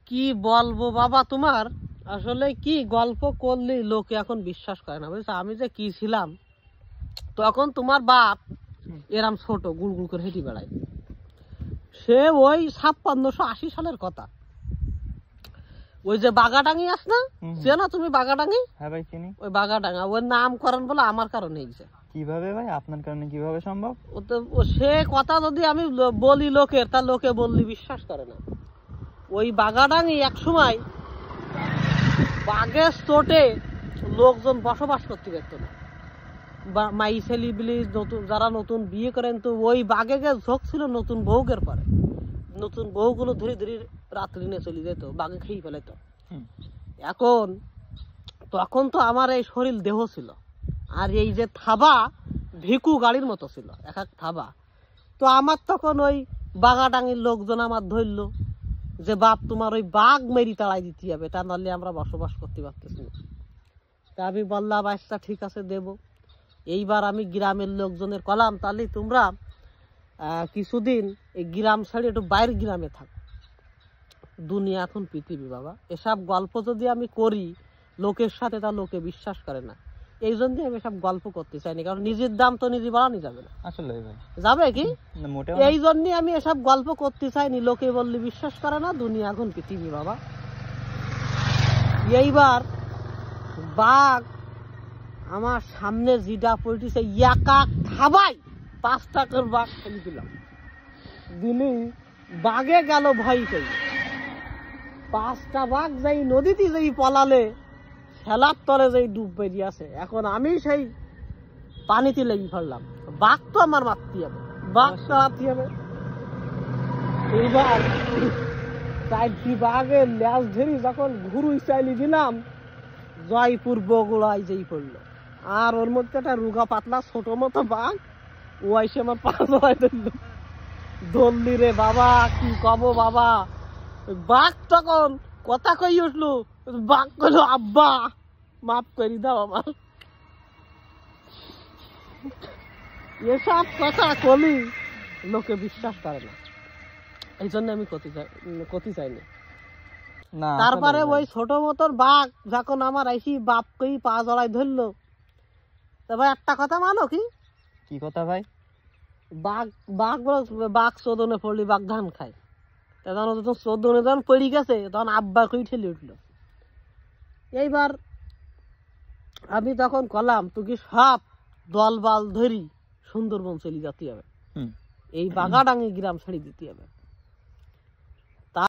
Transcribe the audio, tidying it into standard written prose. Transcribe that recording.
কি বলবো বাবা তোমার, আসলে কি গল্প করলে লোকে এখন বিশ্বাস করে না বুঝছো। আমি যে কি ছিলাম তখন, তোমার বাপ এরাম ছোট গুড় গুড় করে হেঁটে বেড়ায়। সে ওই 5680 সালের কথা। ওই যে বাগাডাঙ্গি আস না, চেনো তুমি বাগাডাঙ্গি? হ্যাঁ ভাই চিনি। ওই বাগাডাঙ্গা ওর নামকরণ বলে আমার কারণে হয়েছে। কিভাবে ভাই, আপনার কারণে কিভাবে সম্ভব? সে কথা যদি আমি বলি লোকের, তা লোকে বললি বিশ্বাস করে না। ওই বাগাডাঙ্গি এক সময় বাঘের চোটে লোকজন বসবাস করতে পারত না। মাই ছেলে বিলি নতুন যারা নতুন বিয়ে করেন, তো ওই বাঘে ঝোঁক ছিল নতুন বউকের পরে। নতুন বউগুলো ধীরে ধীরে রাত্রি নিয়ে চলে যেত, বাঘে খেয়ে ফেলেত। এখন তখন তো আমার এই শরীর দেহ ছিল, আর এই যে থাবা ভিকু গাড়ির মতো ছিল এক এক থাবা। তো আমার তখন ওই বাগাডাঙ্গির লোকজন আমার ধরলো যে বাপ তোমার ওই বাঘ মেরি তাড়াই দিতে হবে, তা নাহলে আমরা বসবাস করতে পারতেছি না। তা আমি বললাম আচ্ছা ঠিক আছে দেব। এইবার আমি গ্রামের লোকজনের কলাম তাহলে তোমরা কিছুদিন এই গ্রাম ছেড়ে একটু বাইরের গ্রামে থাকো। দুনিয়া এখন পৃথিবী বাবা, এসব গল্প যদি আমি করি লোকের সাথে, তা লোকে বিশ্বাস করে না। এই জন্য আমি এসব গল্প করতে চাইনি, কারণ নিজের দাম তো নিজে বাড়ানো যাবে না। আসলে ভাই যাবে কি, এই জন্য আমি এসব গল্প করতে চাইনি। লোকে বললে বিশ্বাস করে না, দুনিয়া এখন পৃথিবী বাবা। এইবার বাঘ আমার সামনে জিডা পড়তেছে, একা খাবাই 5 টাকার বাঘ ফেলে দিলাম। দিলি বাঘে গেল ভয় পেয়ে। 5টা বাঘ যাই নদীতে যাই পলালে, ফেলার তলে যাই ডুব বেরিয়ে আসে। এখন আমি সেই পানিতে লেগে পড়লাম। বাঘ তো আমার মারতে হবে, বাঘ তো মারতে হবে। এইবার 4টি বাঘের ল্যাজ ধরি যখন ঘুরুই চাইলি দিলাম, জয়পুর বগুড়ায় যেই পড়লো। আর ওর মধ্যে একটা রুগা পাতলা ছোট মতো বাঘ, ও এসে আমার পা জড়াই ধরল। ধরলি রে বাবা, কি কব বাবা। বাঘ তখন কথা কই উঠলো, বাঘ কইলো আব্বা মাফ করে দাও আমার। এসব কথা কলি লোকে বিশ্বাস করে না, এই জন্য আমি করতে চাইনি। তারপরে ওই ছোট মতন বাঘ যখন আমার আইসি বাপকেই পা জড়াই ধরলো, তবে একটা কথা মানো কি? কি কথা ভাই? বাঘ চোদনে পড়লি বাঘ ধান খায়। তখন চোদনে যখন পড়ে গেছে, তখন আব্বাকেই ঠেলে উঠলো। এইবার আমি তখন কলাম তুই সব দল বাল ধরি সুন্দরবন চলে যেতে হবে, এই বাগাডাঙ্গি গ্রাম ছেড়ে দিতে হবে।